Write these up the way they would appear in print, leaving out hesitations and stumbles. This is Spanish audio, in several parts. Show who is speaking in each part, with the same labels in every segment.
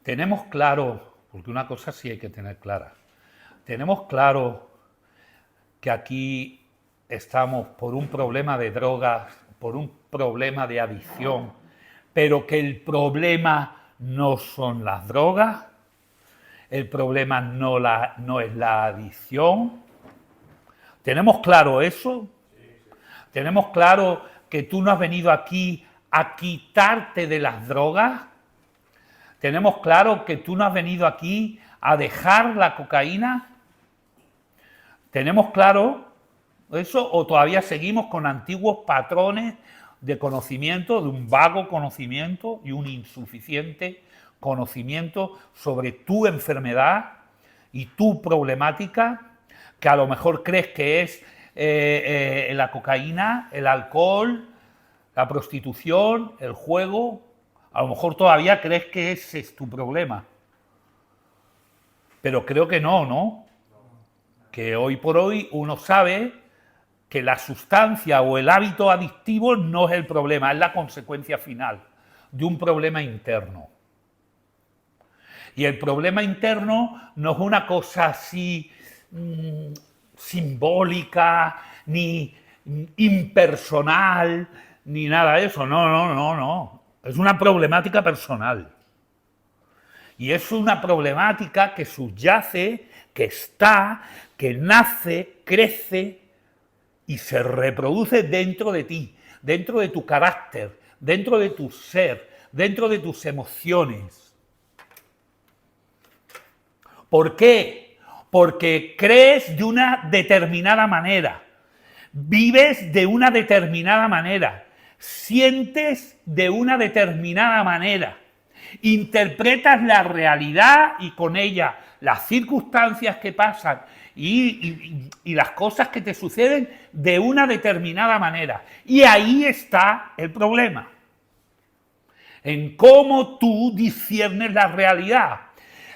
Speaker 1: tenemos claro, porque una cosa sí hay que tener clara, tenemos claro que aquí estamos por un problema de drogas, por un problema de adicción, pero que el problema no son las drogas, el problema no es la adicción. ¿Tenemos claro eso? ¿Tenemos claro que tú no has venido aquí a quitarte de las drogas? ¿Tenemos claro que tú no has venido aquí a dejar la cocaína? ¿Tenemos claro eso o todavía seguimos con antiguos patrones de conocimiento, de un vago conocimiento y un insuficiente conocimiento sobre tu enfermedad y tu problemática, que a lo mejor crees que es la cocaína, el alcohol, la prostitución, el juego? A lo mejor todavía crees que ese es tu problema. Pero creo que no, ¿no? Que hoy por hoy uno sabe que la sustancia o el hábito adictivo no es el problema, es la consecuencia final de un problema interno. Y el problema interno no es una cosa así simbólica, ni impersonal, ni nada de eso. No. Es una problemática personal. Y es una problemática que subyace, que está, que nace, crece y se reproduce dentro de ti, dentro de tu carácter, dentro de tu ser, dentro de tus emociones. ¿Por qué? Porque crees de una determinada manera, vives de una determinada manera, sientes de una determinada manera, interpretas la realidad y con ella las circunstancias que pasan y las cosas que te suceden de una determinada manera. Y ahí está el problema, en cómo tú disciernes la realidad.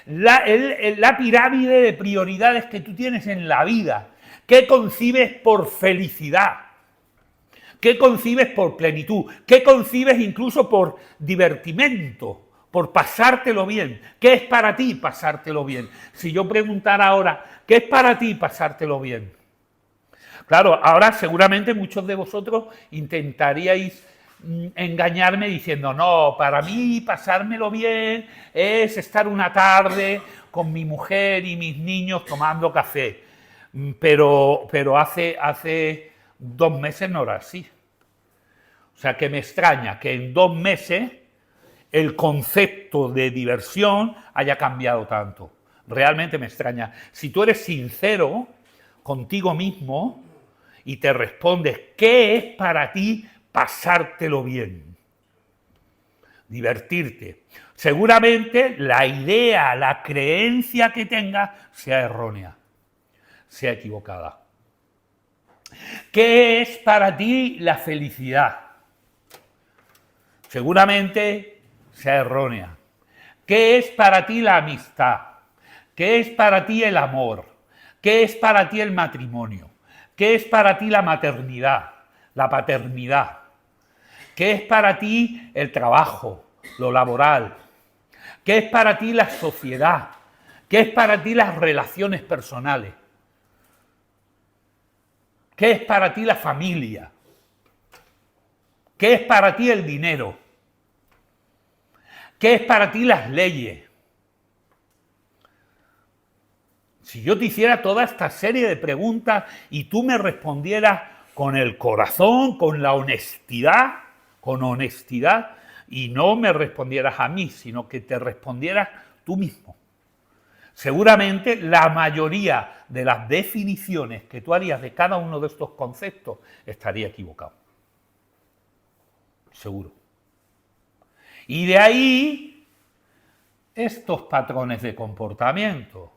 Speaker 1: La pirámide de prioridades que tú tienes en la vida. ¿Qué concibes por felicidad? ¿Qué concibes por plenitud? ¿Qué concibes incluso por divertimento? Por pasártelo bien. ¿Qué es para ti pasártelo bien? Si yo preguntara ahora, ¿qué es para ti pasártelo bien? Claro, ahora seguramente muchos de vosotros intentaríais engañarme diciendo, no, para mí pasármelo bien es estar una tarde con mi mujer y mis niños tomando café. Pero hace 2 meses no era así. O sea que me extraña que en 2 meses el concepto de diversión haya cambiado tanto. Realmente me extraña. Si tú eres sincero contigo mismo y te respondes, ¿qué es para ti pasártelo bien? Divertirte. Seguramente la idea, la creencia que tengas sea errónea, sea equivocada. ¿Qué es para ti la felicidad? Seguramente sea errónea. ¿Qué es para ti la amistad? ¿Qué es para ti el amor? ¿Qué es para ti el matrimonio? ¿Qué es para ti la maternidad, la paternidad? ¿Qué es para ti el trabajo, lo laboral? ¿Qué es para ti la sociedad? ¿Qué es para ti las relaciones personales? ¿Qué es para ti la familia? ¿Qué es para ti el dinero? ¿Qué es para ti las leyes? Si yo te hiciera toda esta serie de preguntas y tú me respondieras con el corazón, con la honestidad, y no me respondieras a mí, sino que te respondieras tú mismo, seguramente la mayoría de las definiciones que tú harías de cada uno de estos conceptos estaría equivocado. Seguro. Y de ahí estos patrones de comportamiento.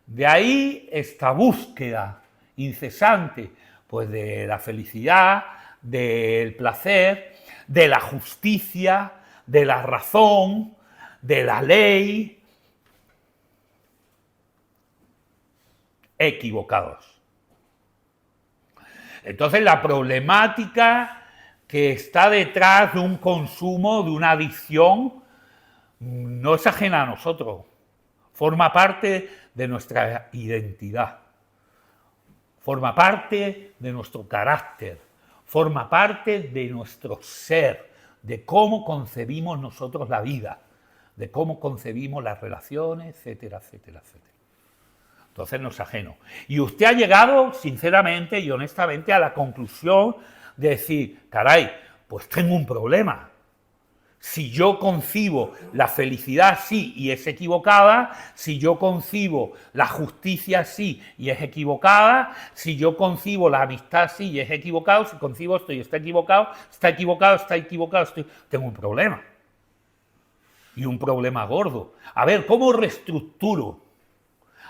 Speaker 1: De ahí esta búsqueda incesante, pues de la felicidad, del placer, de la justicia, de la razón, de la ley. Equivocados. Entonces la problemática que está detrás de un consumo, de una adicción, no es ajena a nosotros, forma parte de nuestra identidad, forma parte de nuestro carácter, forma parte de nuestro ser, de cómo concebimos nosotros la vida, de cómo concebimos las relaciones, etcétera, etcétera, etcétera. Entonces no es ajeno. Y usted ha llegado, sinceramente y honestamente, a la conclusión de decir, caray, pues tengo un problema. Si yo concibo la felicidad así y es equivocada, si yo concibo la justicia así y es equivocada, si yo concibo la amistad así y es equivocado, si concibo esto y está equivocado, tengo un problema. Y un problema gordo. A ver, ¿cómo reestructuro?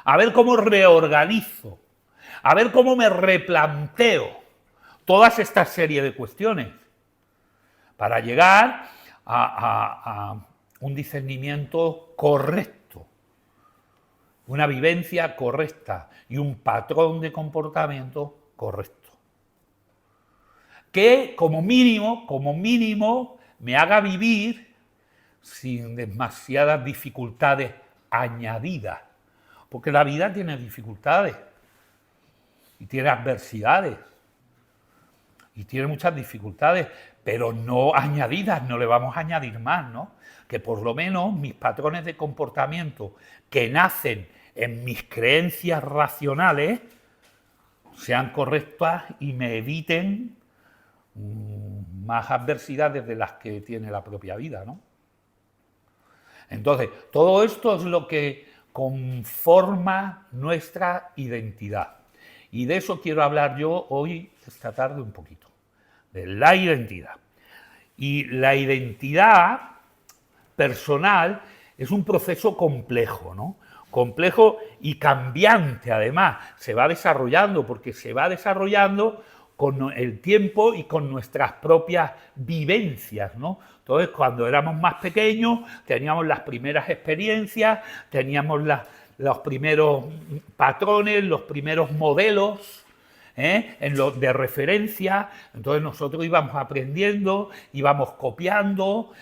Speaker 1: A ver cómo reorganizo, a ver cómo me replanteo todas esta serie de cuestiones para llegar a un discernimiento correcto, una vivencia correcta y un patrón de comportamiento correcto. Que como mínimo, me haga vivir sin demasiadas dificultades añadidas. Porque la vida tiene dificultades y tiene adversidades y tiene muchas dificultades, pero no añadidas, no le vamos a añadir más, ¿no? Que por lo menos mis patrones de comportamiento que nacen en mis creencias racionales sean correctas y me eviten más adversidades de las que tiene la propia vida, ¿no? Entonces, todo esto es lo que conforma nuestra identidad. Y de eso quiero hablar yo hoy, esta tarde, un poquito, de la identidad. Y la identidad personal es un proceso complejo, ¿no? Complejo y cambiante, además. Se va desarrollando, porque se va desarrollando con el tiempo y con nuestras propias vivencias, ¿no? Entonces, cuando éramos más pequeños, teníamos las primeras experiencias, teníamos los primeros patrones, los primeros modelos de referencia. Entonces, nosotros íbamos aprendiendo, íbamos copiando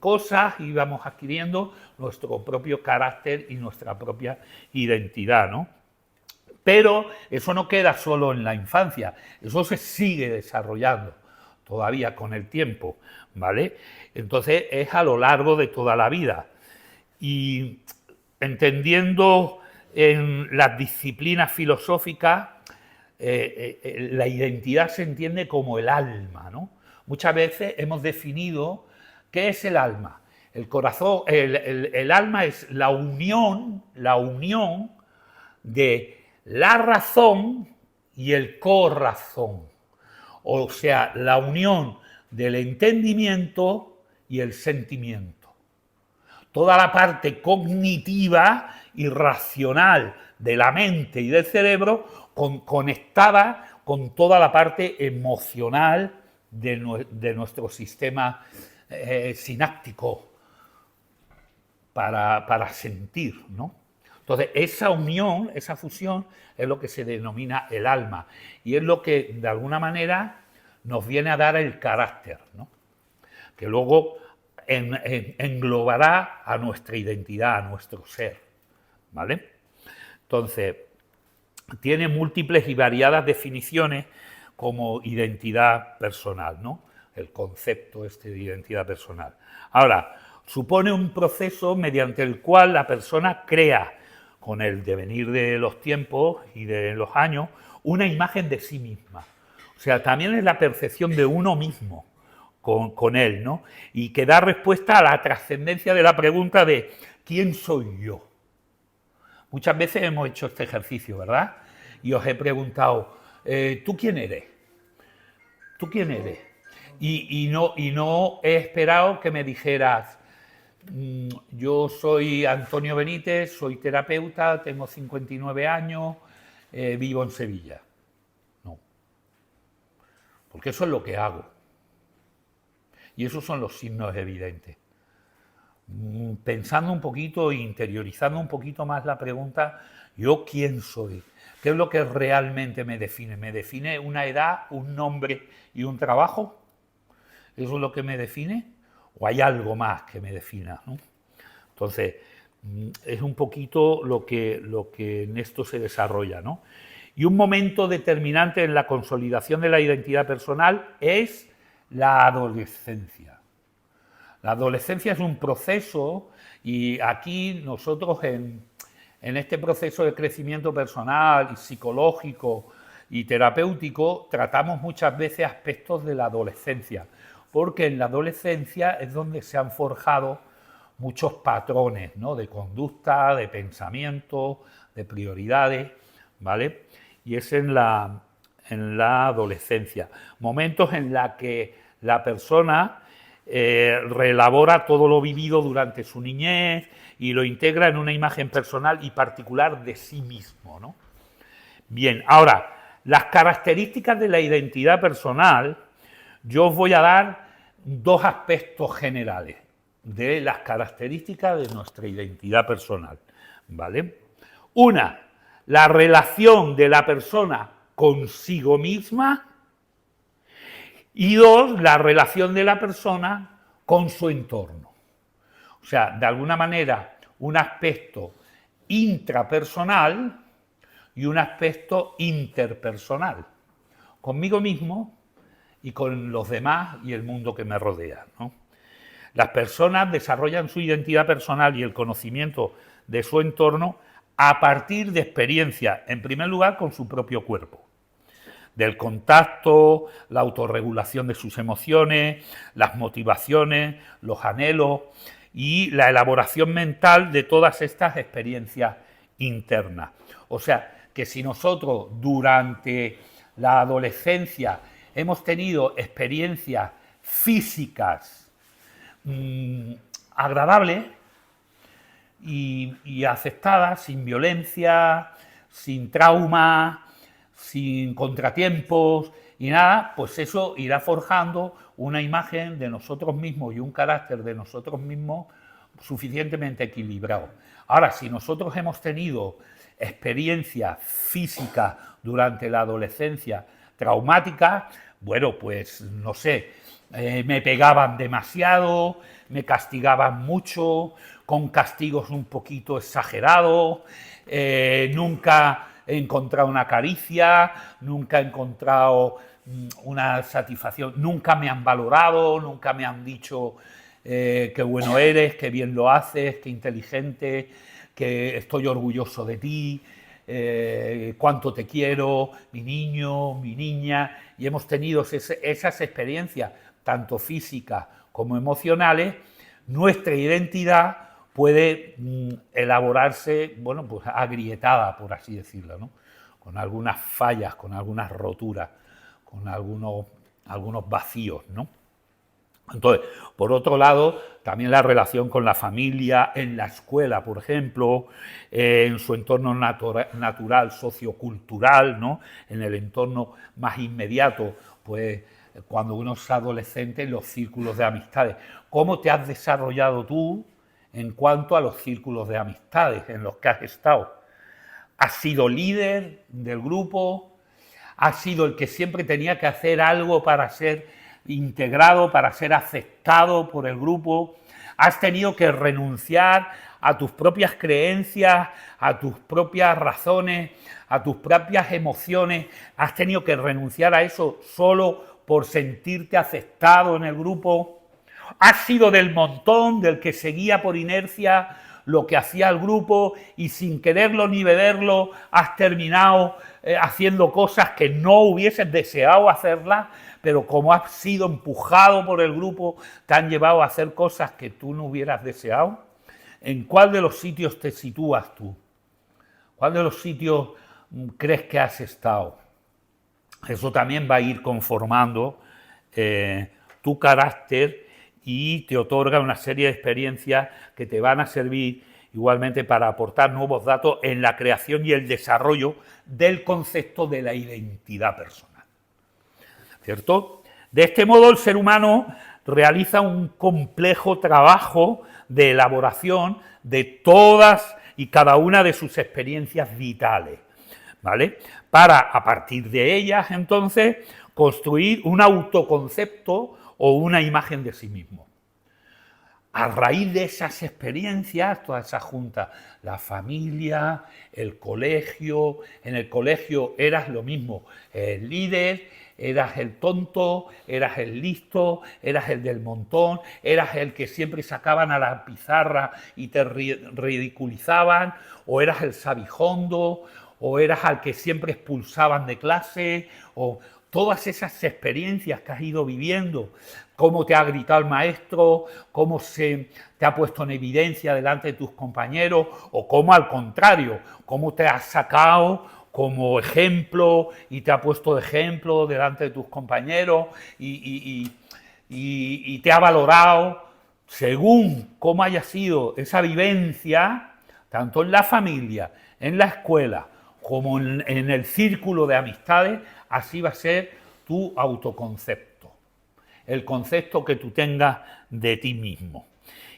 Speaker 1: cosas, íbamos adquiriendo nuestro propio carácter y nuestra propia identidad, ¿no? Pero eso no queda solo en la infancia, eso se sigue desarrollando todavía con el tiempo, ¿vale? Entonces es a lo largo de toda la vida. Y entendiendo en las disciplinas filosóficas, la identidad se entiende como el alma, ¿no? Muchas veces hemos definido qué es el alma. El corazón, el alma es la unión de la razón y el corazón, o sea, la unión del entendimiento y el sentimiento. Toda la parte cognitiva y racional de la mente y del cerebro conectada con toda la parte emocional de nuestro sistema sináptico para sentir, ¿no? Entonces, esa unión, esa fusión, es lo que se denomina el alma y es lo que, de alguna manera, nos viene a dar el carácter, ¿no? Que luego englobará a nuestra identidad, a nuestro ser, ¿vale? Entonces, tiene múltiples y variadas definiciones como identidad personal, ¿no? El concepto de identidad personal. Ahora, supone un proceso mediante el cual la persona crea, con el devenir de los tiempos y de los años, una imagen de sí misma. O sea, también es la percepción de uno mismo con él, ¿no? Y que da respuesta a la trascendencia de la pregunta de ¿quién soy yo? Muchas veces hemos hecho este ejercicio, ¿verdad? Y os he preguntado, ¿tú quién eres? ¿Tú quién eres? Y no he esperado que me dijeras, yo soy Antonio Benítez, soy terapeuta, tengo 59 años, vivo en Sevilla. No. Porque eso es lo que hago. Y esos son los signos evidentes. Pensando un poquito e interiorizando un poquito más la pregunta, ¿yo quién soy? ¿Qué es lo que realmente me define? ¿Me define una edad, un nombre y un trabajo? ¿Eso es lo que me define? o hay algo más que me defina, ¿no? Entonces, es un poquito lo que en esto se desarrolla, ¿no? Y un momento determinante en la consolidación de la identidad personal es la adolescencia. La adolescencia es un proceso y aquí nosotros en este proceso de crecimiento personal y psicológico y terapéutico tratamos muchas veces aspectos de la adolescencia, porque en la adolescencia es donde se han forjado muchos patrones, ¿no?, de conducta, de pensamiento, de prioridades, ¿vale? Y es en la adolescencia, momentos en la que la persona reelabora todo lo vivido durante su niñez y lo integra en una imagen personal y particular de sí mismo, ¿no? Bien, ahora, las características de la identidad personal, yo os voy a dar dos aspectos generales de las características de nuestra identidad personal, ¿vale? Una, la relación de la persona consigo misma, y dos, la relación de la persona con su entorno. O sea, de alguna manera, un aspecto intrapersonal y un aspecto interpersonal, conmigo mismo y con los demás y el mundo que me rodea, ¿no? Las personas desarrollan su identidad personal y el conocimiento de su entorno a partir de experiencias, en primer lugar, con su propio cuerpo, del contacto, la autorregulación de sus emociones, las motivaciones, los anhelos y la elaboración mental de todas estas experiencias internas. O sea, que si nosotros durante la adolescencia hemos tenido experiencias físicas agradables y aceptadas, sin violencia, sin trauma, sin contratiempos y nada, pues eso irá forjando una imagen de nosotros mismos y un carácter de nosotros mismos suficientemente equilibrado. Ahora, si nosotros hemos tenido experiencias físicas durante la adolescencia traumáticas, bueno, pues no sé, me pegaban demasiado, me castigaban mucho, con castigos un poquito exagerados, nunca he encontrado una caricia, nunca he encontrado una satisfacción, nunca me han valorado, nunca me han dicho qué bueno eres, qué bien lo haces, qué inteligente, que estoy orgulloso de ti, cuánto te quiero, mi niño, mi niña, y hemos tenido esas experiencias, tanto físicas como emocionales. Nuestra identidad puede elaborarse, bueno, pues agrietada, por así decirlo, ¿no?, con algunas fallas, con algunas roturas, con algunos vacíos, ¿no? Entonces, por otro lado, también la relación con la familia, en la escuela, por ejemplo, en su entorno natural, sociocultural, ¿no?, en el entorno más inmediato, pues cuando uno es adolescente, los círculos de amistades. ¿Cómo te has desarrollado tú en cuanto a los círculos de amistades en los que has estado? ¿Has sido líder del grupo? ¿Has sido el que siempre tenía que hacer algo para ser integrado, para ser aceptado por el grupo? ¿Has tenido que renunciar a tus propias creencias, a tus propias razones, a tus propias emociones? ¿Has tenido que renunciar a eso solo por sentirte aceptado en el grupo? ¿Has sido del montón, del que seguía por inercia lo que hacía el grupo y sin quererlo ni beberlo has terminado haciendo cosas que no hubieses deseado hacerlas, pero como has sido empujado por el grupo te han llevado a hacer cosas que tú no hubieras deseado? ¿En cuál de los sitios te sitúas tú? ¿Cuál de los sitios crees que has estado? Eso también va a ir conformando tu carácter y te otorga una serie de experiencias que te van a servir igualmente para aportar nuevos datos en la creación y el desarrollo del concepto de la identidad personal, ¿cierto? De este modo, el ser humano realiza un complejo trabajo de elaboración de todas y cada una de sus experiencias vitales, ¿vale?, para, a partir de ellas, entonces, construir un autoconcepto o una imagen de sí mismo. a raíz de esas experiencias, todas esas juntas, la familia, el colegio, en el colegio eras lo mismo, el líder, eras el tonto, eras el listo, eras el del montón, eras el que siempre sacaban a la pizarra y te ridiculizaban, o eras el sabijondo, o eras al que siempre expulsaban de clase, o todas esas experiencias que has ido viviendo, cómo te ha gritado el maestro, cómo se te ha puesto en evidencia delante de tus compañeros, o cómo al contrario, cómo te has sacado como ejemplo y te ha puesto de ejemplo delante de tus compañeros y te ha valorado según cómo haya sido esa vivencia, tanto en la familia, en la escuela, como en el círculo de amistades, así va a ser tu autoconcepto, el concepto que tú tengas de ti mismo.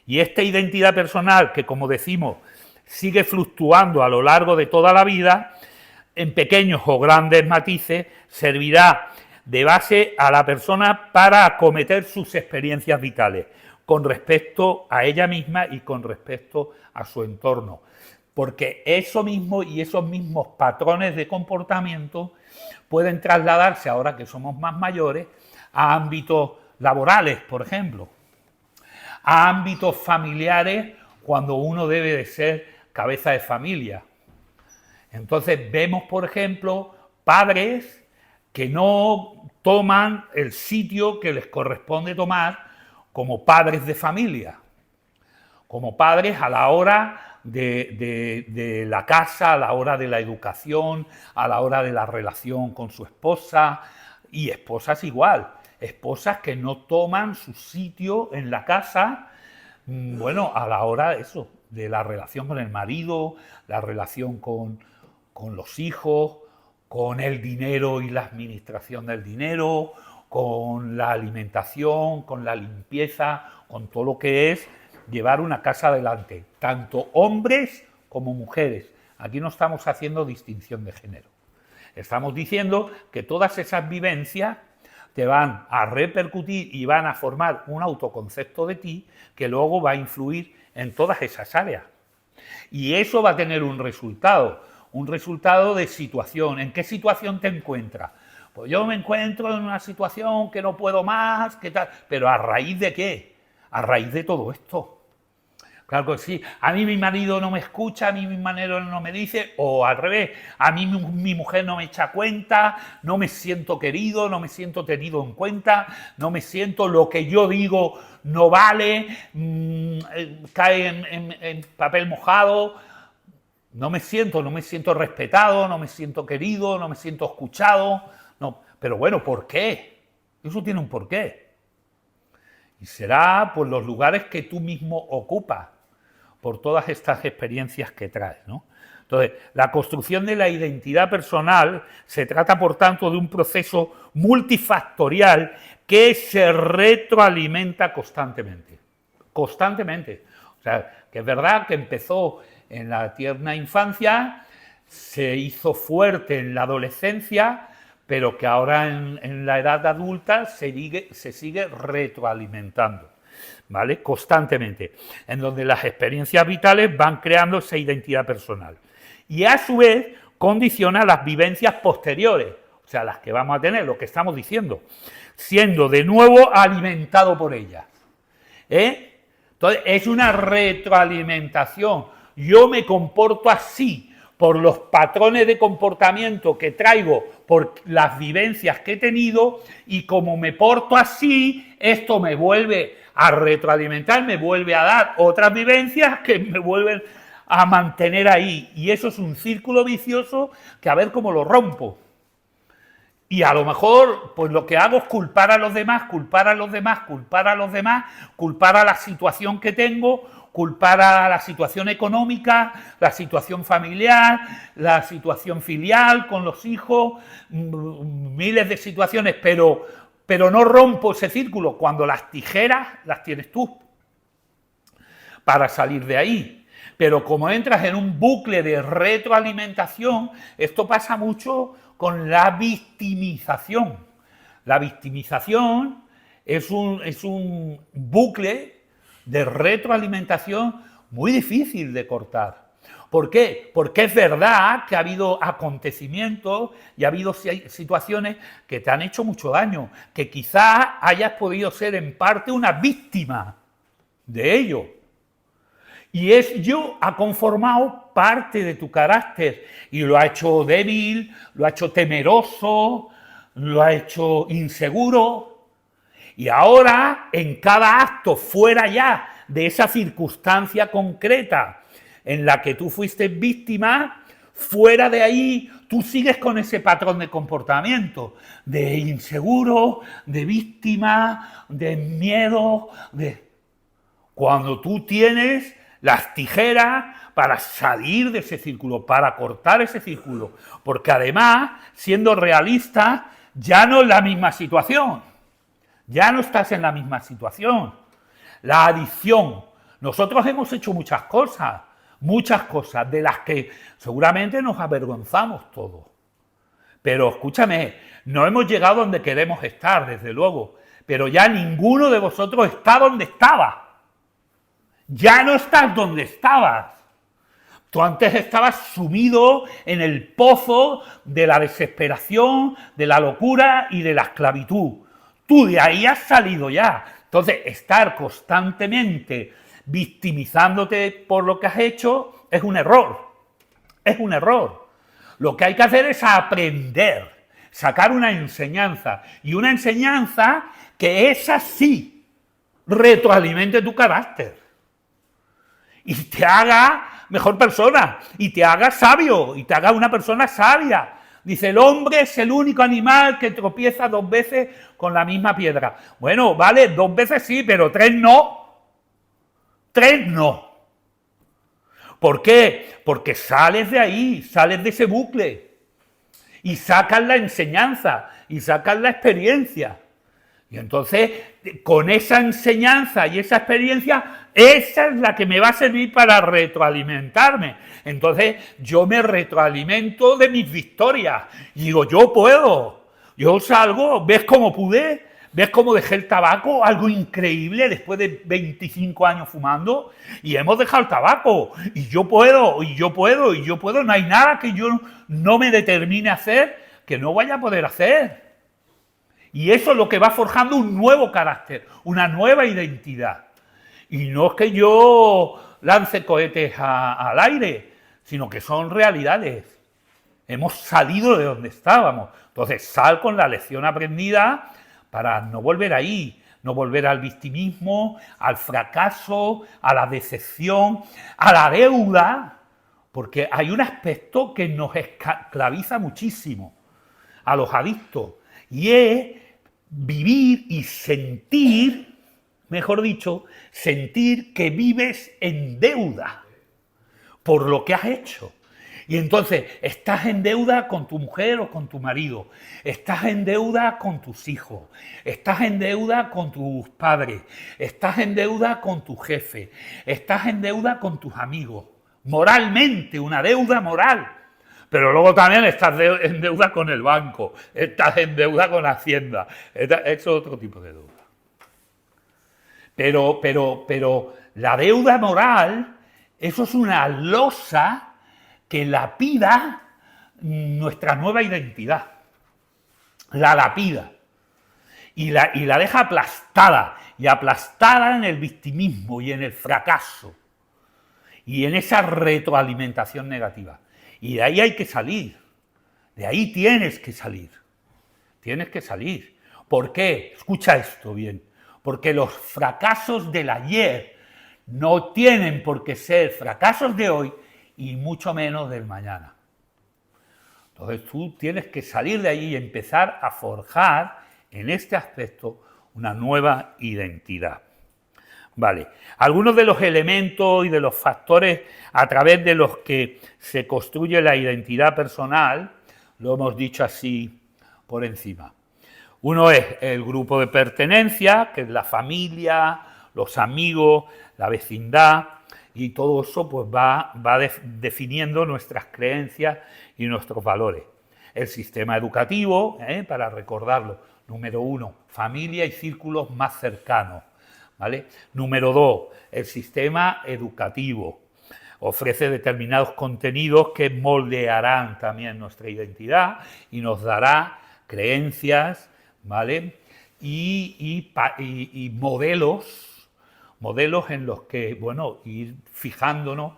Speaker 1: Y esta identidad personal, que como decimos, sigue fluctuando a lo largo de toda la vida, en pequeños o grandes matices, servirá de base a la persona para acometer sus experiencias vitales, con respecto a ella misma y con respecto a su entorno. Porque eso mismo y esos mismos patrones de comportamiento pueden trasladarse, ahora que somos más mayores, a ámbitos laborales, por ejemplo, a ámbitos familiares cuando uno debe de ser cabeza de familia. Entonces vemos, por ejemplo, padres que no toman el sitio que les corresponde tomar como padres de familia, como padres a la hora de la casa, a la hora de la educación, a la hora de la relación con su esposa, y esposas igual, esposas que no toman su sitio en la casa, bueno, a la hora de eso, de la relación con el marido, la relación con los hijos, con el dinero y la administración del dinero, con la alimentación, con la limpieza, con todo lo que es llevar una casa adelante, tanto hombres como mujeres. Aquí no estamos haciendo distinción de género. Estamos diciendo que todas esas vivencias te van a repercutir y van a formar un autoconcepto de ti que luego va a influir en todas esas áreas. Y eso va a tener un resultado de situación. ¿En qué situación te encuentras? Pues yo me encuentro en una situación que no puedo más, ¿qué tal? Pero ¿a raíz de qué? A raíz de todo esto. Claro que sí, a mí mi marido no me escucha, a mí mi marido no me dice, o al revés, a mí mi mujer no me echa cuenta, no me siento querido, no me siento tenido en cuenta, no me siento, lo que yo digo no vale, cae en papel mojado, no me siento respetado, no me siento querido, no me siento escuchado, no, pero bueno, ¿por qué? Eso tiene un porqué. Y será por los lugares que tú mismo ocupas, por todas estas experiencias que traes, ¿no? Entonces, la construcción de la identidad personal se trata, por tanto, de un proceso multifactorial que se retroalimenta constantemente. Constantemente. O sea, que es verdad que empezó en la tierna infancia, se hizo fuerte en la adolescencia, pero que ahora en la edad adulta se sigue retroalimentando, ¿vale? Constantemente, en donde las experiencias vitales van creando esa identidad personal. Y a su vez condiciona las vivencias posteriores, o sea, las que vamos a tener, lo que estamos diciendo, siendo de nuevo alimentado por ellas. Entonces, es una retroalimentación. Yo me comporto así por los patrones de comportamiento que traigo, por las vivencias que he tenido, y como me porto así, esto me vuelve a retroalimentar, me vuelve a dar otras vivencias que me vuelven a mantener ahí. Y eso es un círculo vicioso que a ver cómo lo rompo. Y a lo mejor, pues lo que hago es culpar a los demás, culpar a los demás, culpar a los demás, culpar a la situación que tengo, culpar a la situación económica, la situación familiar, la situación filial con los hijos, miles de situaciones, pero no rompo ese círculo. Cuando las tijeras las tienes tú para salir de ahí. Pero como entras en un bucle de retroalimentación, esto pasa mucho con la victimización. La victimización es un bucle de retroalimentación muy difícil de cortar. ¿Por qué? Porque es verdad que ha habido acontecimientos y ha habido situaciones que te han hecho mucho daño, que quizás hayas podido ser en parte una víctima de ello. Y ello ha conformado parte de tu carácter y lo ha hecho débil, lo ha hecho temeroso, lo ha hecho inseguro. Y ahora, en cada acto, fuera ya de esa circunstancia concreta en la que tú fuiste víctima, fuera de ahí, tú sigues con ese patrón de comportamiento, de inseguro, de víctima, de miedo, Cuando tú tienes las tijeras para salir de ese círculo, para cortar ese círculo, porque además, siendo realista, ya no es la misma situación, ya no estás en la misma situación. La adicción, nosotros hemos hecho muchas cosas de las que seguramente nos avergonzamos todos. Pero escúchame, no hemos llegado donde queremos estar, desde luego, pero ya ninguno de vosotros está donde estaba. Ya no estás donde estabas. Tú antes estabas sumido en el pozo de la desesperación, de la locura y de la esclavitud. Tú de ahí has salido ya. Entonces, estar constantemente victimizándote por lo que has hecho es un error. Es un error. Lo que hay que hacer es aprender, sacar una enseñanza. Y una enseñanza que esa sí retroalimente tu carácter. Y te haga mejor persona, y te haga sabio, y te haga una persona sabia. Dice, el hombre es el único animal que tropieza 2 veces con la misma piedra. Bueno, vale, 2 veces sí, pero 3 no. 3 no. ¿Por qué? Porque sales de ahí, sales de ese bucle, y sacas la enseñanza, y sacas la experiencia. Y entonces, con esa enseñanza y esa experiencia, esa es la que me va a servir para retroalimentarme. Entonces, yo me retroalimento de mis victorias. Y digo, yo puedo. Yo salgo, ¿ves cómo pude? ¿Ves cómo dejé el tabaco? Algo increíble después de 25 años fumando. Y hemos dejado el tabaco. Y yo puedo, y yo puedo, y yo puedo. No hay nada que yo no me determine a hacer que no vaya a poder hacer. Y eso es lo que va forjando un nuevo carácter, una nueva identidad. Y no es que yo lance cohetes al aire, sino que son realidades. Hemos salido de donde estábamos. Entonces, sal con la lección aprendida para no volver ahí, no volver al victimismo, al fracaso, a la decepción, a la deuda, porque hay un aspecto que nos esclaviza muchísimo a los adictos, y es vivir y sentir, mejor dicho, sentir que vives en deuda por lo que has hecho. Y entonces estás en deuda con tu mujer o con tu marido, estás en deuda con tus hijos, estás en deuda con tus padres, estás en deuda con tu jefe, estás en deuda con tus amigos, moralmente, una deuda moral. Pero luego también estás en deuda con el banco, estás en deuda con Hacienda, eso es otro tipo de deuda. Pero la deuda moral, eso es una losa que lapida nuestra nueva identidad, la lapida y la deja aplastada, y aplastada en el victimismo y en el fracaso y en esa retroalimentación negativa. Y de ahí hay que salir, de ahí tienes que salir. ¿Por qué? Escucha esto bien, porque los fracasos del ayer no tienen por qué ser fracasos de hoy y mucho menos del mañana. Entonces tú tienes que salir de ahí y empezar a forjar en este aspecto una nueva identidad. Vale, algunos de los elementos y de los factores a través de los que se construye la identidad personal, lo hemos dicho así por encima. Uno es el grupo de pertenencia, que es la familia, los amigos, la vecindad, y todo eso pues va definiendo nuestras creencias y nuestros valores. El sistema educativo, para recordarlo, número 1, familia y círculos más cercanos. ¿vale? Número 2, el sistema educativo. Ofrece determinados contenidos que moldearán también nuestra identidad y nos dará creencias, ¿vale? Y modelos en los que, bueno, ir fijándonos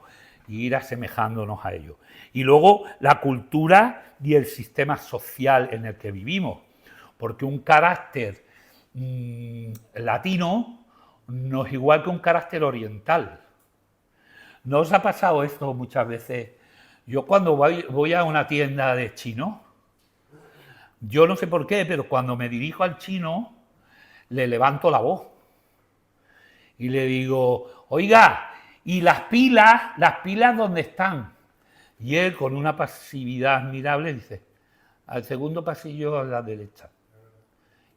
Speaker 1: e ir asemejándonos a ellos. Y luego la cultura y el sistema social en el que vivimos, porque un carácter latino no es igual que un carácter oriental. ¿No os ha pasado esto muchas veces? Yo cuando voy a una tienda de chino, yo no sé por qué, pero cuando me dirijo al chino, le levanto la voz y le digo, oiga, ¿y las pilas dónde están? Y él, con una pasividad admirable, dice, al segundo pasillo a la derecha.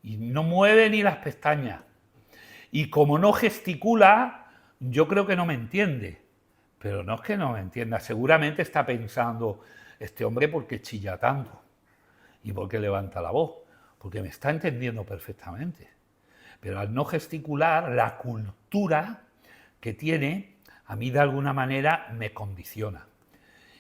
Speaker 1: Y no mueve ni las pestañas. Y como no gesticula, yo creo que no me entiende. Pero no es que no me entienda, seguramente está pensando, este hombre, ¿por qué chilla tanto? ¿Y por qué levanta la voz? Porque me está entendiendo perfectamente. Pero al no gesticular, la cultura que tiene, a mí de alguna manera me condiciona.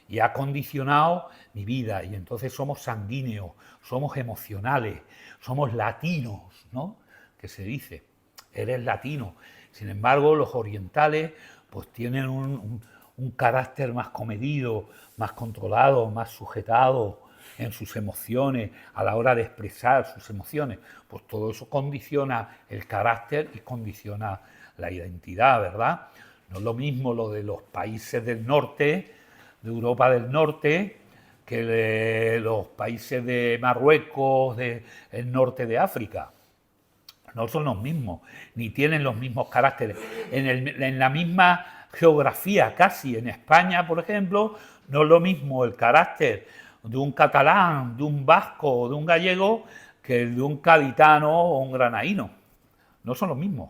Speaker 1: Y ha condicionado mi vida, y entonces somos sanguíneos, somos emocionales, somos latinos, ¿no? Que se dice, eres latino. Sin embargo, los orientales pues tienen un carácter más comedido, más controlado, más sujetado en sus emociones, a la hora de expresar sus emociones. Pues todo eso condiciona el carácter y condiciona la identidad, ¿verdad? No es lo mismo lo de los países del norte, de Europa del Norte, que de los países de Marruecos, del norte de África. No son los mismos, ni tienen los mismos caracteres. En la misma geografía, casi, en España, por ejemplo, no es lo mismo el carácter de un catalán, de un vasco o de un gallego que el de un gaditano o un granaíno. No son los mismos.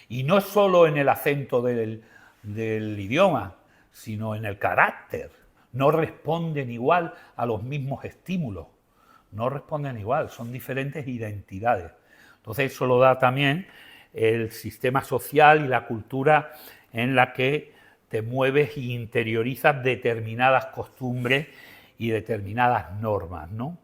Speaker 1: Y no es solo en el acento del idioma, sino en el carácter. No responden igual a los mismos estímulos. No responden igual, son diferentes identidades. Entonces eso lo da también el sistema social y la cultura en la que te mueves e interiorizas determinadas costumbres y determinadas normas, ¿no?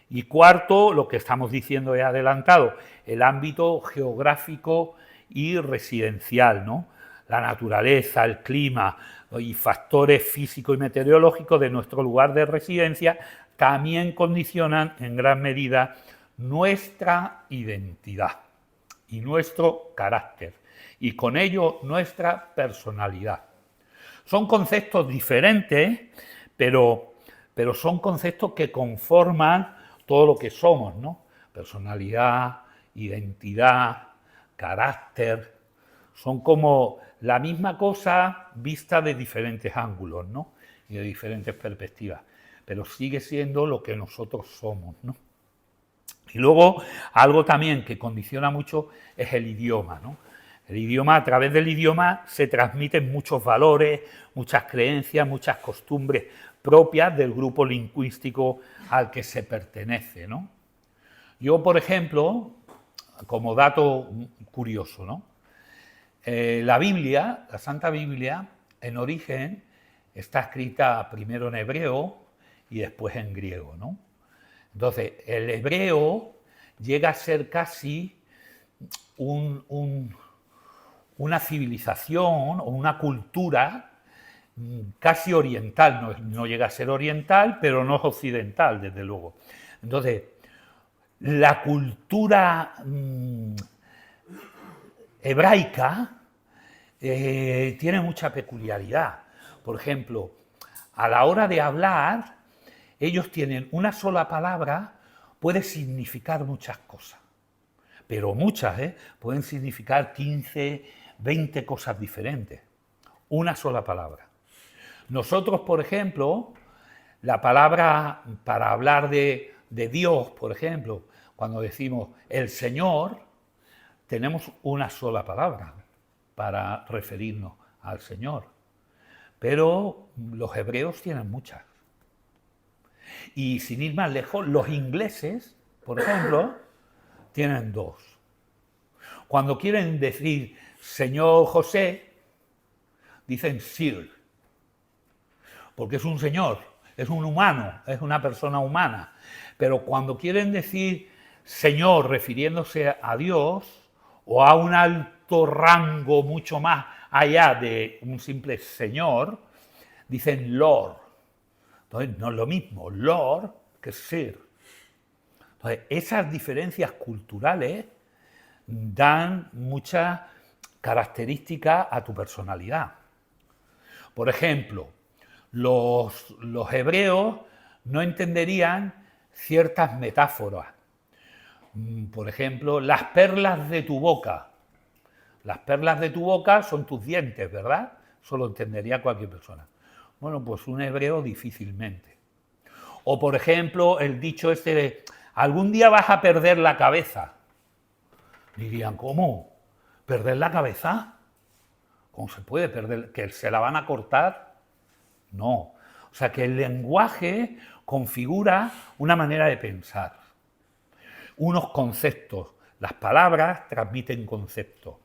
Speaker 1: Y cuarto, lo que estamos diciendo he adelantado, el ámbito geográfico y residencial, ¿no? La naturaleza, el clima y factores físicos y meteorológicos de nuestro lugar de residencia también condicionan en gran medida nuestra identidad y nuestro carácter, y con ello nuestra personalidad. Son conceptos diferentes, pero son conceptos que conforman todo lo que somos, ¿no? Personalidad, identidad, carácter, son como la misma cosa vista de diferentes ángulos, ¿no? Y de diferentes perspectivas, pero sigue siendo lo que nosotros somos, ¿no? Y luego, algo también que condiciona mucho es el idioma, ¿no? El idioma, a través del idioma se transmiten muchos valores, muchas creencias, muchas costumbres propias del grupo lingüístico al que se pertenece, ¿no? Yo, por ejemplo, como dato curioso, ¿no? La Biblia, la Santa Biblia, en origen está escrita primero en hebreo y después en griego, ¿no? Entonces, el hebreo llega a ser casi una civilización o una cultura casi oriental, no llega a ser oriental, pero no es occidental, desde luego. Entonces, la cultura hebraica tiene mucha peculiaridad. Por ejemplo, a la hora de hablar, ellos tienen una sola palabra, puede significar muchas cosas, pero muchas, pueden significar 15, 20 cosas diferentes. Una sola palabra. Nosotros, por ejemplo, la palabra para hablar de Dios, por ejemplo, cuando decimos el Señor, tenemos una sola palabra para referirnos al Señor. Pero los hebreos tienen muchas. Y sin ir más lejos, los ingleses, por ejemplo, tienen dos. Cuando quieren decir señor José, dicen Sir, porque es un señor, es un humano, es una persona humana. Pero cuando quieren decir señor refiriéndose a Dios o a un alto rango mucho más allá de un simple señor, dicen Lord. Entonces no es lo mismo Lord que Sir. Entonces esas diferencias culturales dan muchas características a tu personalidad. Por ejemplo, los hebreos no entenderían ciertas metáforas. Por ejemplo, las perlas de tu boca. Las perlas de tu boca son tus dientes, ¿verdad? Eso lo entendería cualquier persona. Bueno, pues un hebreo difícilmente. O, por ejemplo, el dicho este de algún día vas a perder la cabeza. Dirían, ¿cómo? ¿Perder la cabeza? ¿Cómo se puede perder? ¿Que se la van a cortar? No. O sea, que el lenguaje configura una manera de pensar, unos conceptos. Las palabras transmiten conceptos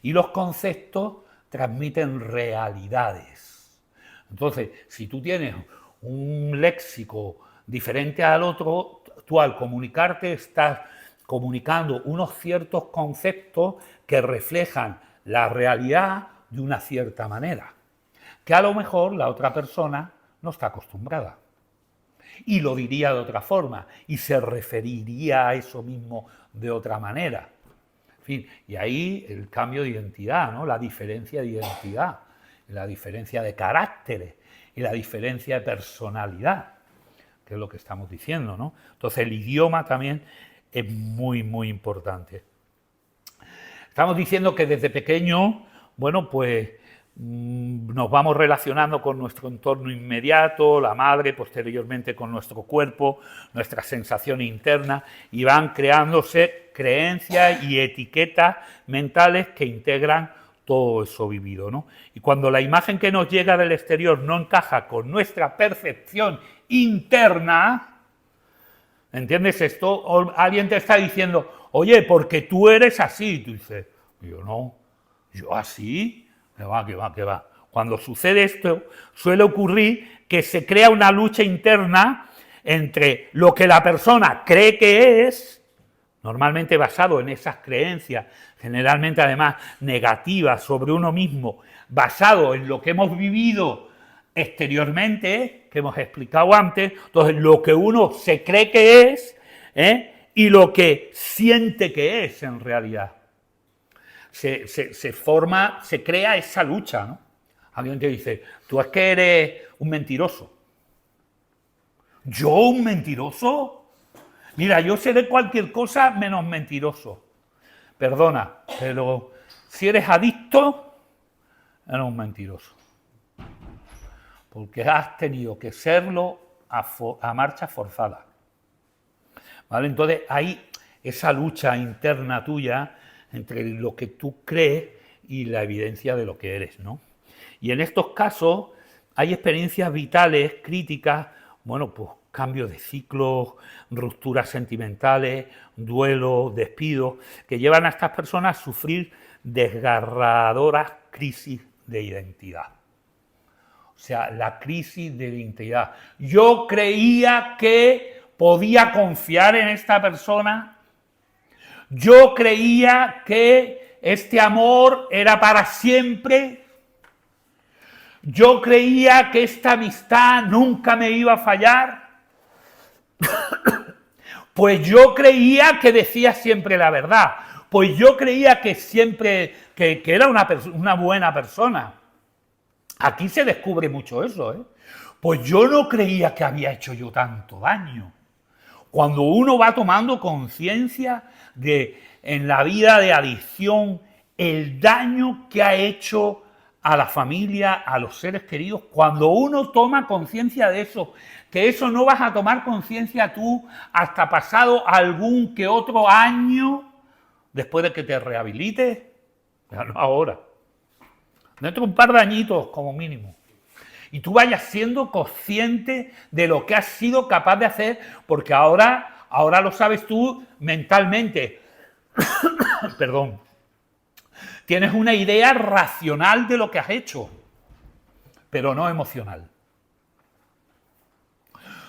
Speaker 1: y los conceptos transmiten realidades. Entonces, si tú tienes un léxico diferente al otro, tú al comunicarte estás comunicando unos ciertos conceptos que reflejan la realidad de una cierta manera, que a lo mejor la otra persona no está acostumbrada. Y lo diría de otra forma, y se referiría a eso mismo de otra manera. En fin, y ahí el cambio de identidad, ¿no? La diferencia de identidad, la diferencia de caracteres y la diferencia de personalidad, que es lo que estamos diciendo, ¿no? Entonces el idioma también es muy, muy importante. Estamos diciendo que desde pequeño, bueno, pues nos vamos relacionando con nuestro entorno inmediato, la madre, posteriormente con nuestro cuerpo, nuestra sensación interna, y van creándose creencias y etiquetas mentales que integran todo eso vivido, ¿no? Y cuando la imagen que nos llega del exterior no encaja con nuestra percepción interna, ¿entiendes esto? O alguien te está diciendo, oye, porque tú eres así, tú dices, yo no, yo así. Que va. Cuando sucede esto, suele ocurrir que se crea una lucha interna entre lo que la persona cree que es, normalmente basado en esas creencias, generalmente además negativas sobre uno mismo, basado en lo que hemos vivido exteriormente, que hemos explicado antes, entonces lo que uno se cree que es, y lo que siente que es en realidad. Se forma, se crea esa lucha, ¿no? Alguien te dice, tú es que eres un mentiroso. ¿Yo un mentiroso? Mira, yo seré cualquier cosa menos mentiroso. Perdona, pero si eres adicto, eres un mentiroso. Porque has tenido que serlo a marcha forzada. ¿Vale? Entonces hay esa lucha interna tuya entre lo que tú crees y la evidencia de lo que eres, ¿no? Y en estos casos hay experiencias vitales, críticas, bueno, pues cambios de ciclos, rupturas sentimentales, duelos, despidos, que llevan a estas personas a sufrir desgarradoras crisis de identidad. O sea, la crisis de identidad. Yo creía que podía confiar en esta persona. Yo creía que este amor era para siempre. Yo creía que esta amistad nunca me iba a fallar. Pues yo creía que decía siempre la verdad. Pues yo creía que siempre que era una buena persona. Aquí se descubre mucho eso, ¿eh? Pues yo no creía que había hecho yo tanto daño. Cuando uno va tomando conciencia de, en la vida de adicción, el daño que ha hecho a la familia, a los seres queridos, cuando uno toma conciencia de eso, que eso no vas a tomar conciencia tú hasta pasado algún que otro año después de que te rehabilites, ya no ahora, dentro de un par de añitos como mínimo. Y tú vayas siendo consciente de lo que has sido capaz de hacer, porque ahora lo sabes tú mentalmente. Perdón. Tienes una idea racional de lo que has hecho, pero no emocional.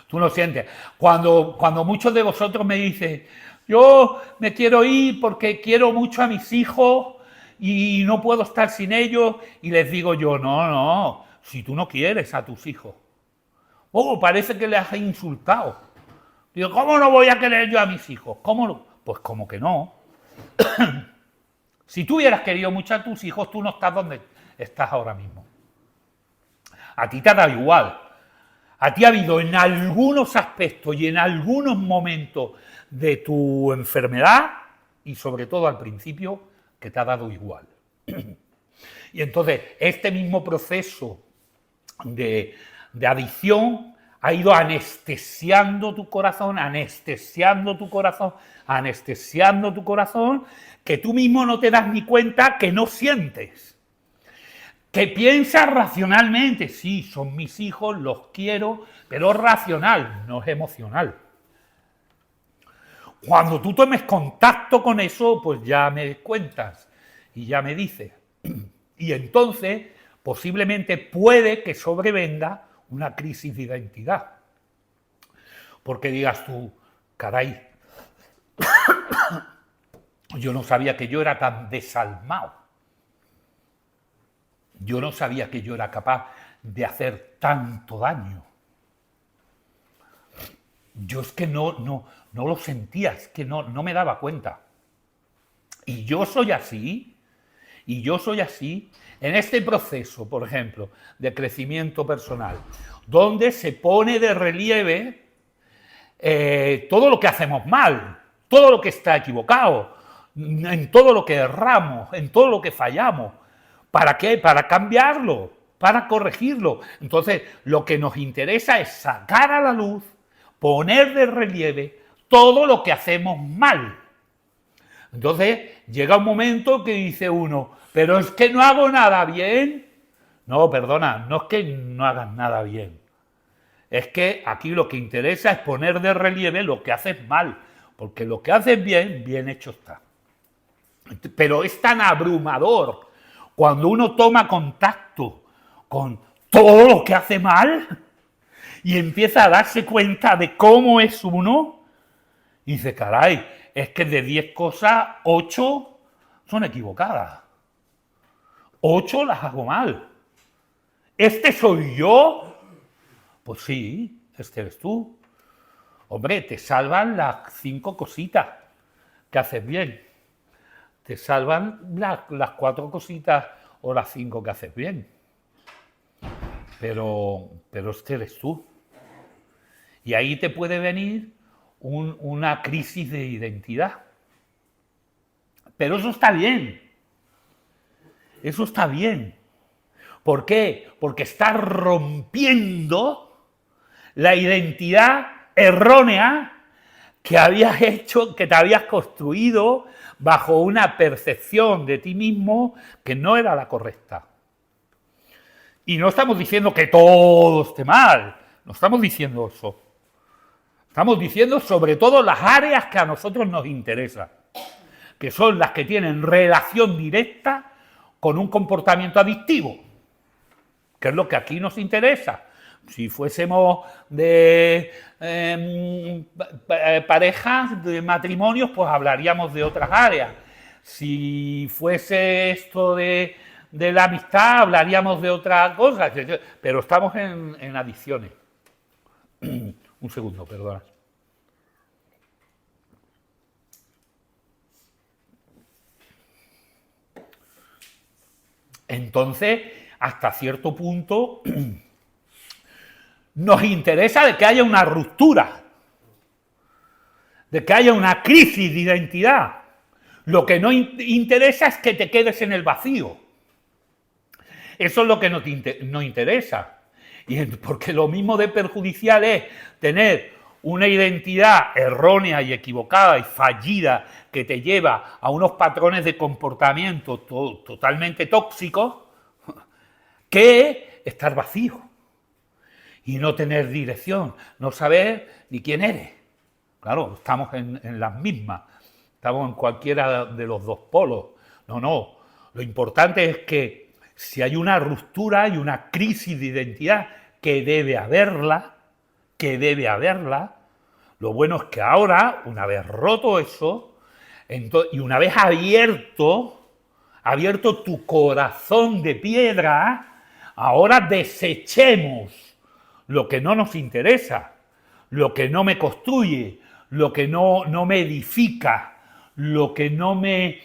Speaker 1: Tú lo sientes. Cuando muchos de vosotros me dicen, yo me quiero ir porque quiero mucho a mis hijos y no puedo estar sin ellos, y les digo yo, no, si tú no quieres a tus hijos. Oh, parece que les has insultado. Digo, ¿cómo no voy a querer yo a mis hijos? ¿Cómo no? Pues como que no. Si tú hubieras querido mucho a tus hijos, tú no estás donde estás ahora mismo. A ti te ha dado igual. A ti ha habido en algunos aspectos y en algunos momentos de tu enfermedad, y sobre todo al principio, que te ha dado igual. Y entonces, este mismo proceso de adicción ha ido anestesiando tu corazón, que tú mismo no te das ni cuenta que no sientes. Que piensas racionalmente, sí, son mis hijos, los quiero, pero es racional, no es emocional. Cuando tú tomes contacto con eso, pues ya me cuentas y ya me dices. Y entonces, posiblemente puede que sobrevenga una crisis de identidad. Porque digas tú, caray, yo no sabía que yo era tan desalmado. Yo no sabía que yo era capaz de hacer tanto daño. Yo es que no lo sentía, es que no me daba cuenta. Y yo soy así en este proceso, por ejemplo, de crecimiento personal, donde se pone de relieve todo lo que hacemos mal, todo lo que está equivocado, en todo lo que erramos, en todo lo que fallamos. ¿Para qué? Para cambiarlo, para corregirlo. Entonces, lo que nos interesa es sacar a la luz, poner de relieve todo lo que hacemos mal. Entonces, llega un momento que dice uno, pero es que no hago nada bien. No, perdona, no es que no hagas nada bien. Es que aquí lo que interesa es poner de relieve lo que haces mal, porque lo que haces bien, bien hecho está. Pero es tan abrumador cuando uno toma contacto con todo lo que hace mal y empieza a darse cuenta de cómo es uno, y dice, caray, es que de 10 cosas, 8 son equivocadas. 8 las hago mal. ¿Este soy yo? Pues sí, este eres tú. Hombre, te salvan las 5 cositas que haces bien. Te salvan las 4 cositas o las 5 que haces bien. Pero este eres tú. Y ahí te puede venir una crisis de identidad. Pero eso está bien. Eso está bien. ¿Por qué? Porque estás rompiendo la identidad errónea que habías hecho, que te habías construido bajo una percepción de ti mismo que no era la correcta. Y no estamos diciendo que todo esté mal, no estamos diciendo eso. Estamos diciendo sobre todo las áreas que a nosotros nos interesan, que son las que tienen relación directa con un comportamiento adictivo, que es lo que aquí nos interesa. Si fuésemos de parejas, de matrimonios, pues hablaríamos de otras áreas. Si fuese esto de la amistad, hablaríamos de otras cosas. Pero estamos en adicciones. Un segundo, perdona. Entonces, hasta cierto punto, nos interesa de que haya una ruptura, de que haya una crisis de identidad. Lo que no interesa es que te quedes en el vacío. Eso es lo que no interesa. Y porque lo mismo de perjudicial es tener una identidad errónea y equivocada y fallida que te lleva a unos patrones de comportamiento totalmente tóxicos, que estar vacío y no tener dirección, no saber ni quién eres. Claro, estamos en las mismas, estamos en cualquiera de los dos polos. No, Lo importante es que si hay una ruptura y una crisis de identidad, que debe haberla, lo bueno es que ahora, una vez roto eso, y una vez abierto tu corazón de piedra, ahora desechemos lo que no nos interesa, lo que no me construye, lo que no me edifica, lo que no me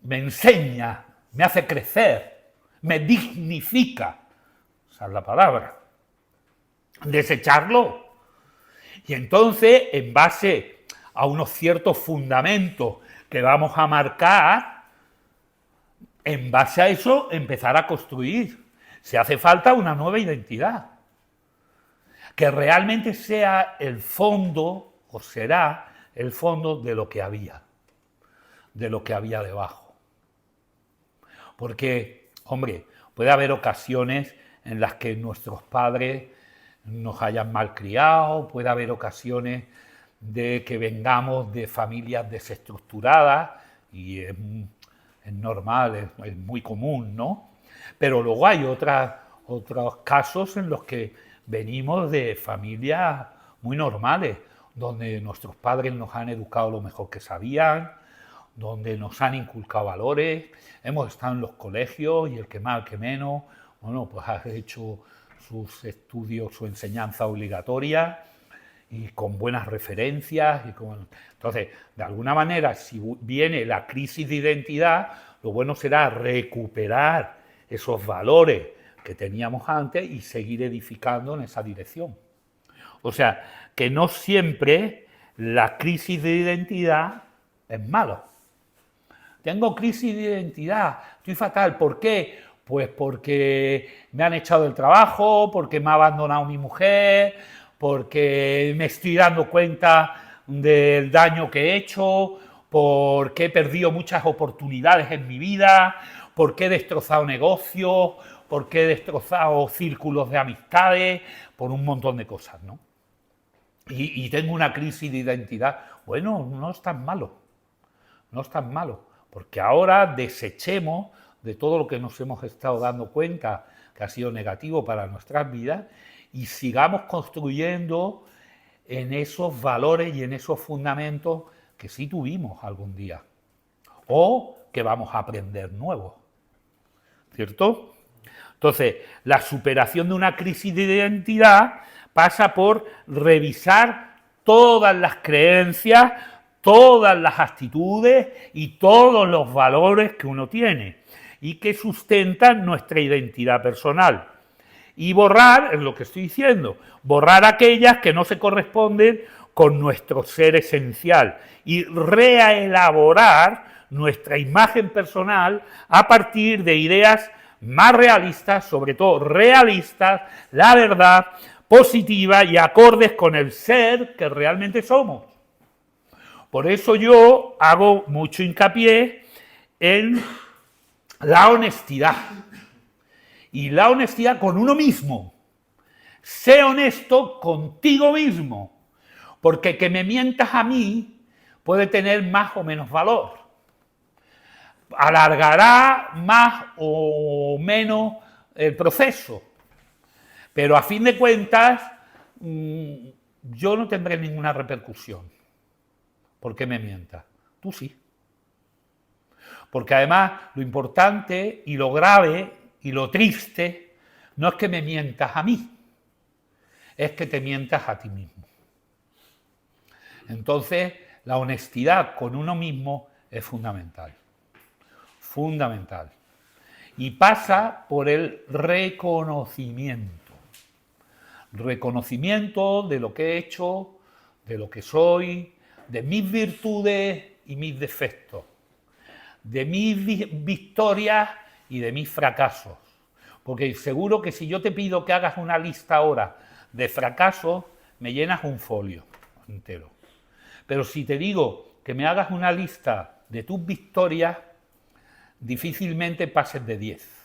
Speaker 1: enseña, me hace crecer, me dignifica. Esa es la palabra. Desecharlo. Y entonces, en base a unos ciertos fundamentos que vamos a marcar, en base a eso empezar a construir. Si hace falta una nueva identidad, que realmente sea el fondo, o será el fondo de lo que había debajo. Porque, hombre, puede haber ocasiones en las que nuestros padres nos hayan malcriado, puede haber ocasiones de que vengamos de familias desestructuradas, y es normal, es muy común, ¿no? Pero luego hay otros casos en los que venimos de familias muy normales, donde nuestros padres nos han educado lo mejor que sabían, donde nos han inculcado valores, hemos estado en los colegios y el que más, el que menos, bueno, pues ha hecho sus estudios, su enseñanza obligatoria y con buenas referencias. Entonces, de alguna manera, si viene la crisis de identidad, lo bueno será recuperar esos valores que teníamos antes y seguir edificando en esa dirección. O sea, que no siempre la crisis de identidad es malo. Tengo crisis de identidad, estoy fatal. ¿Por qué? Pues porque me han echado del trabajo, porque me ha abandonado mi mujer, porque me estoy dando cuenta del daño que he hecho, porque he perdido muchas oportunidades en mi vida, porque he destrozado negocios, porque he destrozado círculos de amistades, por un montón de cosas, ¿no? Y tengo una crisis de identidad. Bueno, no es tan malo, porque ahora desechemos de todo lo que nos hemos estado dando cuenta que ha sido negativo para nuestras vidas y sigamos construyendo en esos valores y en esos fundamentos que sí tuvimos algún día o que vamos a aprender nuevos, ¿cierto? Entonces, la superación de una crisis de identidad pasa por revisar todas las creencias, todas las actitudes y todos los valores que uno tiene y que sustentan nuestra identidad personal. Y borrar, es lo que estoy diciendo, borrar aquellas que no se corresponden con nuestro ser esencial y reelaborar nuestra imagen personal a partir de ideas más realistas, sobre todo realistas, la verdad, positiva y acordes con el ser que realmente somos. Por eso yo hago mucho hincapié en la honestidad. Y la honestidad con uno mismo. Sé honesto contigo mismo. Porque que me mientas a mí puede tener más o menos valor. Alargará más o menos el proceso. Pero a fin de cuentas, yo no tendré ninguna repercusión. ¿Por qué me mientas? Tú sí. Porque además lo importante y lo grave y lo triste no es que me mientas a mí, es que te mientas a ti mismo. Entonces, la honestidad con uno mismo es fundamental. Fundamental. Y pasa por el reconocimiento. Reconocimiento de lo que he hecho, de lo que soy, de mis virtudes y mis defectos, de mis victorias y de mis fracasos. Porque seguro que si yo te pido que hagas una lista ahora de fracasos, me llenas un folio entero. Pero si te digo que me hagas una lista de tus victorias, difícilmente pases de 10.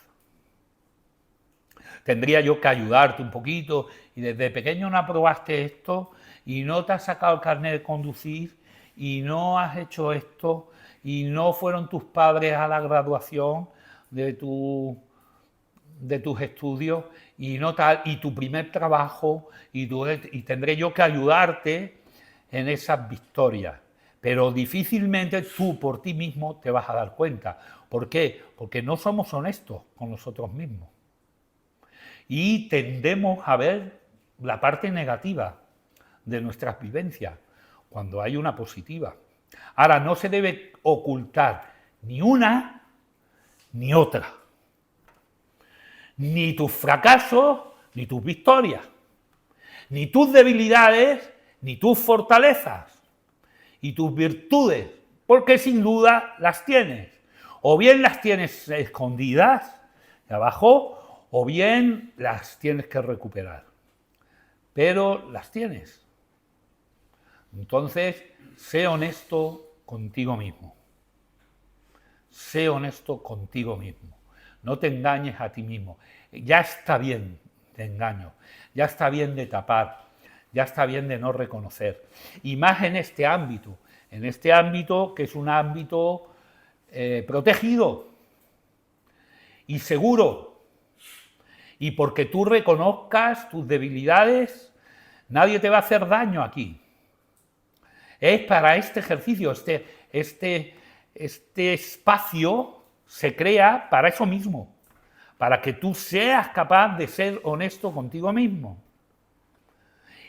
Speaker 1: Tendría yo que ayudarte un poquito, y desde pequeño no aprobaste esto, y no te has sacado el carnet de conducir, y no has hecho esto, y no fueron tus padres a la graduación de tus estudios y no tal, y tu primer trabajo, y tendré yo que ayudarte en esas victorias. Pero difícilmente tú por ti mismo te vas a dar cuenta. ¿Por qué? Porque no somos honestos con nosotros mismos. Y tendemos a ver la parte negativa de nuestras vivencias, cuando hay una positiva. Ahora, no se debe ocultar ni una ni otra. Ni tus fracasos, ni tus victorias. Ni tus debilidades, ni tus fortalezas. Y tus virtudes, porque sin duda las tienes. O bien las tienes escondidas de abajo, o bien las tienes que recuperar. Pero las tienes. Entonces, sé honesto contigo mismo. Sé honesto contigo mismo. No te engañes a ti mismo. Ya está bien de engaño. Ya está bien de tapar. Ya está bien de no reconocer. Y más en este ámbito que es un ámbito protegido y seguro. Y porque tú reconozcas tus debilidades, nadie te va a hacer daño aquí. Es para este ejercicio, este espacio se crea para eso mismo, para que tú seas capaz de ser honesto contigo mismo.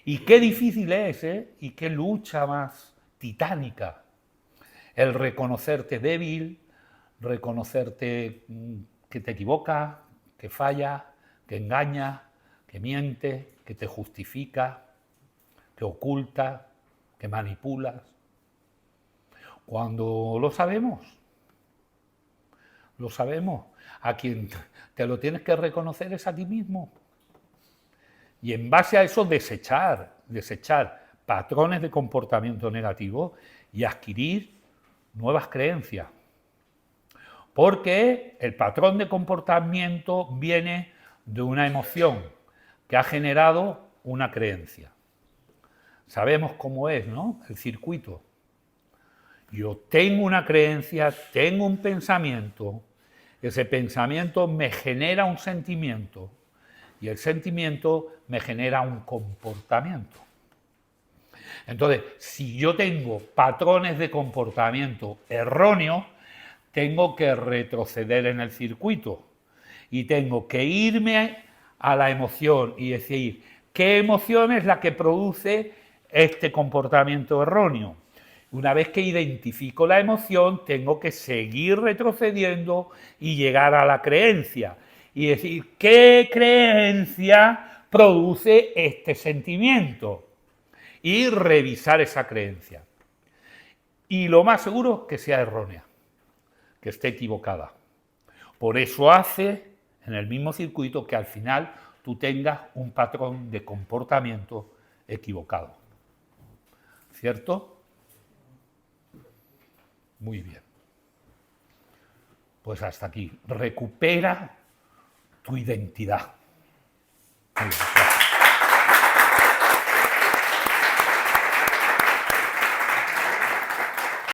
Speaker 1: Y qué difícil es, y qué lucha más titánica, el reconocerte débil, reconocerte que te equivocas, que fallas, que engañas, que mientes, que te justificas, que ocultas, que manipulas. Cuando lo sabemos, a quien te lo tienes que reconocer es a ti mismo. Y en base a eso desechar patrones de comportamiento negativo y adquirir nuevas creencias. Porque el patrón de comportamiento viene de una emoción que ha generado una creencia. Sabemos cómo es, ¿no? El circuito. Yo tengo una creencia, tengo un pensamiento, ese pensamiento me genera un sentimiento y el sentimiento me genera un comportamiento. Entonces, si yo tengo patrones de comportamiento erróneos, tengo que retroceder en el circuito y tengo que irme a la emoción y decir, ¿qué emoción es la que produce este comportamiento erróneo? Una vez que identifico la emoción, tengo que seguir retrocediendo y llegar a la creencia y decir, ¿qué creencia produce este sentimiento? Y revisar esa creencia. Y lo más seguro es que sea errónea, que esté equivocada. Por eso hace en el mismo circuito que al final tú tengas un patrón de comportamiento equivocado. ¿Cierto? Muy bien. Pues hasta aquí. Recupera tu identidad. Muy bien.